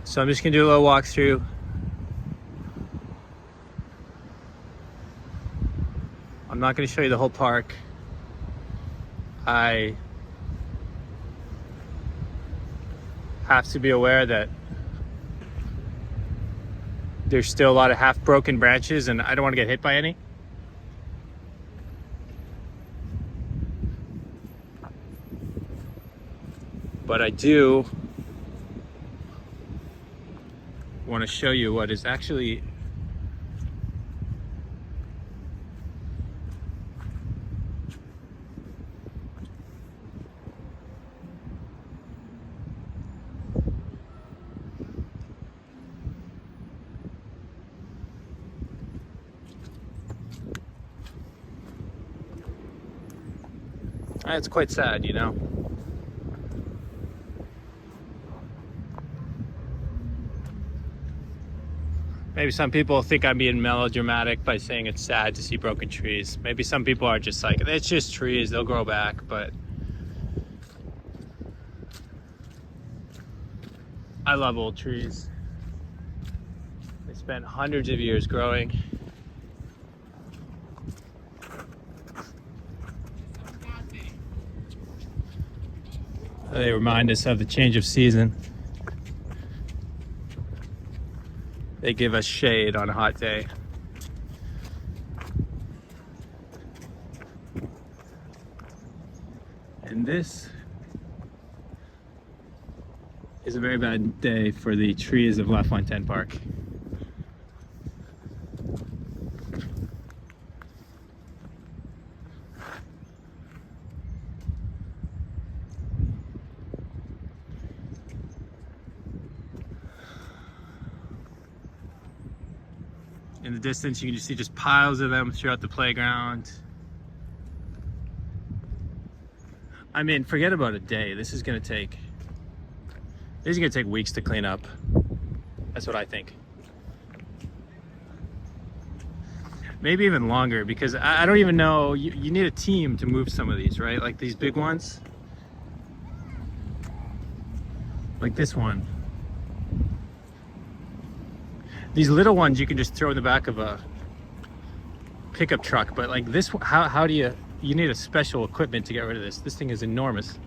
So I'm just gonna do a little walkthrough. I'm not gonna show you the whole park. I have to be aware that there's still a lot of half broken branches and I don't want to get hit by any. But I do want to show you what is actually it's quite sad, you know. Maybe some people think I'm being melodramatic by saying it's sad to see broken trees. Maybe some people are just like, it's just trees, they'll grow back, but I love old trees. They spent hundreds of years growing. They remind us of the change of season. They give us shade on a hot day. And this is a very bad day for the trees of La Fontaine Park. In the distance, you can just see just piles of them throughout the playground. I mean, forget about a day. This is gonna take weeks to clean up. That's what I think. Maybe even longer, because I don't even know, you need a team to move some of these, right? Like these big ones. Like this one. These little ones you can just throw in the back of a pickup truck, but like this, how do you need a special equipment to get rid of this. This thing is enormous.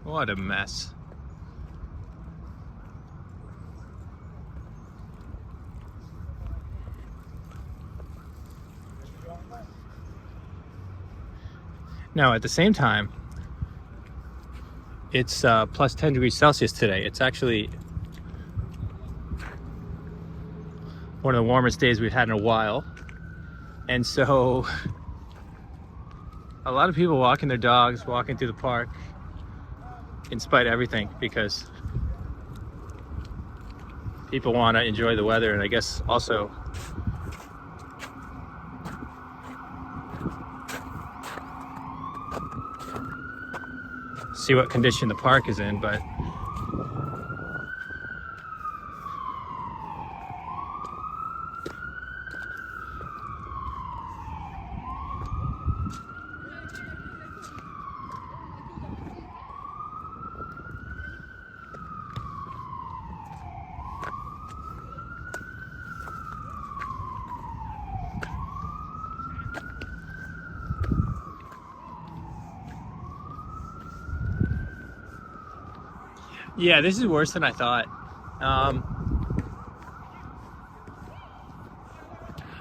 What a mess. Now, at the same time, it's plus 10 degrees Celsius today. It's actually one of the warmest days we've had in a while. And so a lot of people walking their dogs, walking through the park, in spite of everything, because people want to enjoy the weather, and I guess also see what condition the park is in. But yeah, this is worse than I thought. I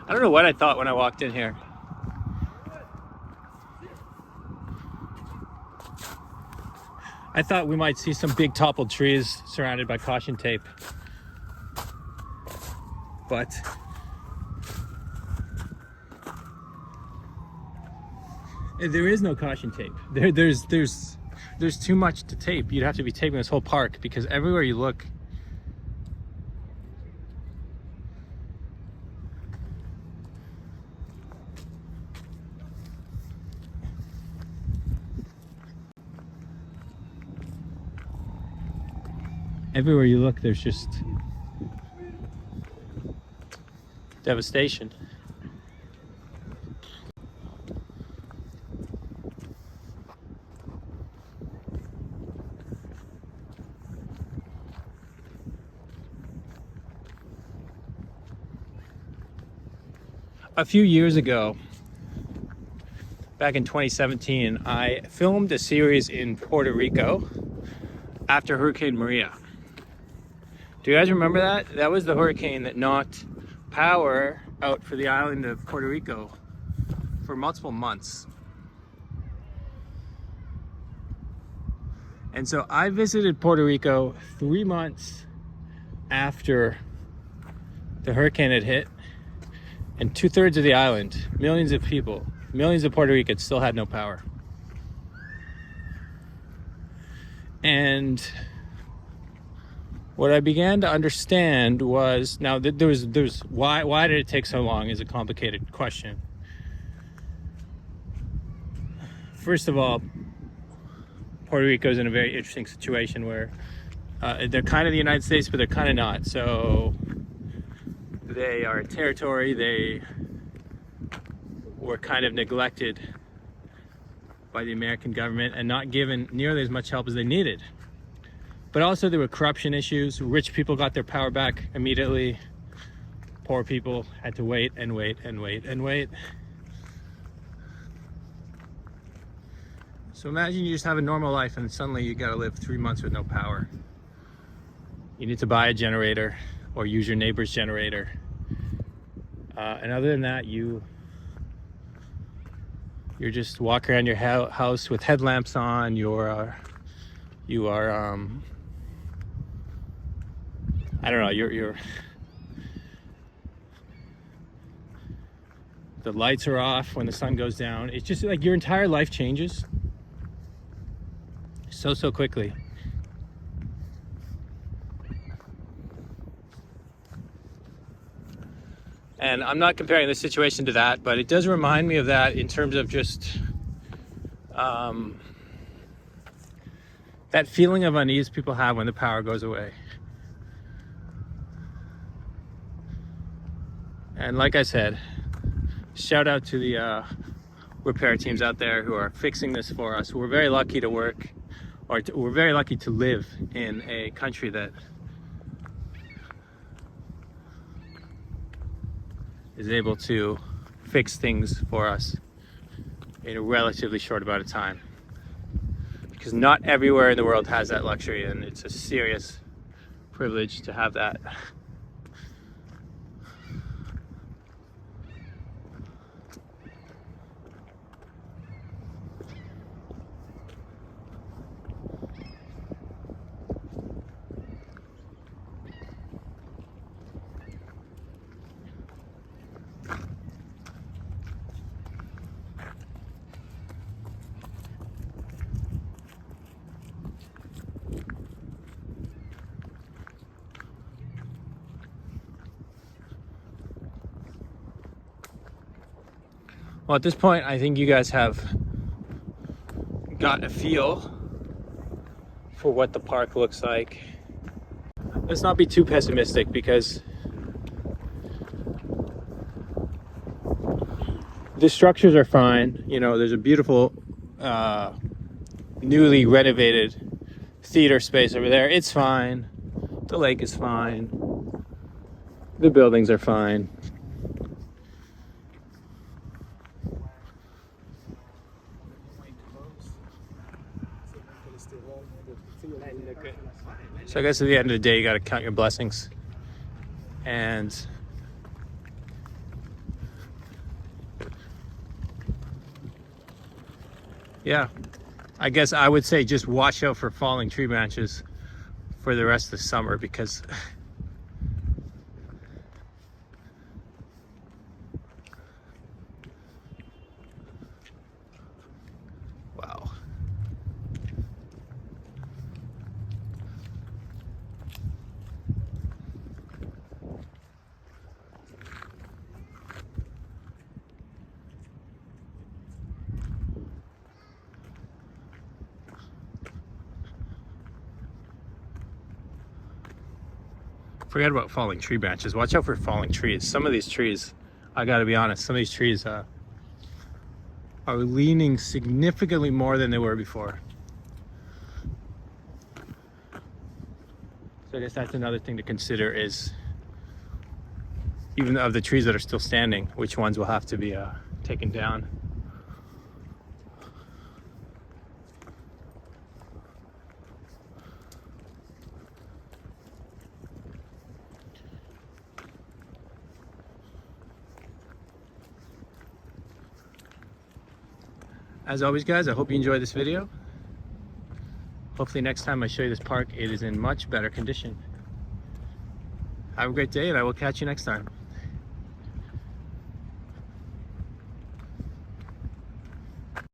don't know what I thought when I walked in here. I thought we might see some big toppled trees surrounded by caution tape, but there is no caution tape. There's too much to tape. You'd have to be taping this whole park, because everywhere you look, there's just devastation. A few years ago, back in 2017, I filmed a series in Puerto Rico after Hurricane Maria. Do you guys remember that? That was the hurricane that knocked power out for the island of Puerto Rico for multiple months. And so I visited Puerto Rico 3 months after the hurricane had hit, and 2/3 of the island, millions of people, millions of Puerto Ricans still had no power. And what I began to understand was, now there's why did it take so long is a complicated question. First of all, Puerto Rico is in a very interesting situation where they're kind of the United States, but they're kind of not. So they are a territory. They were kind of neglected by the American government and not given nearly as much help as they needed. But also there were corruption issues. Rich people got their power back immediately. Poor people had to wait and wait and wait and wait. So imagine you just have a normal life and suddenly you gotta live 3 months with no power. You need to buy a generator or use your neighbor's generator. And other than that, you're just walking around your house with headlamps on. You are I don't know, you're the lights are off when the sun goes down. It's just like your entire life changes so quickly. And I'm not comparing this situation to that, but it does remind me of that in terms of just that feeling of unease people have when the power goes away. And like I said, shout out to the repair teams out there who are fixing this for us. We're very lucky to work, or we're very lucky to live in a country that is able to fix things for us in a relatively short amount of time. Because not everywhere in the world has that luxury, and it's a serious privilege to have that. Well, at this point, I think you guys have got a feel for what the park looks like. Let's not be too pessimistic, because the structures are fine. You know, there's a beautiful newly renovated theater space over there. It's fine. The lake is fine. The buildings are fine. So I guess at the end of the day, you got to count your blessings. And yeah, I guess I would say just watch out for falling tree branches for the rest of the summer, because wow. Forget about falling tree branches. Watch out for falling trees. Some of these trees, I gotta be honest, some of these trees are leaning significantly more than they were before. So I guess that's another thing to consider, is even of the trees that are still standing, which ones will have to be taken down. As always, guys, I hope you enjoyed this video. Hopefully next time I show you this park, it is in much better condition. Have a great day, and I will catch you next time.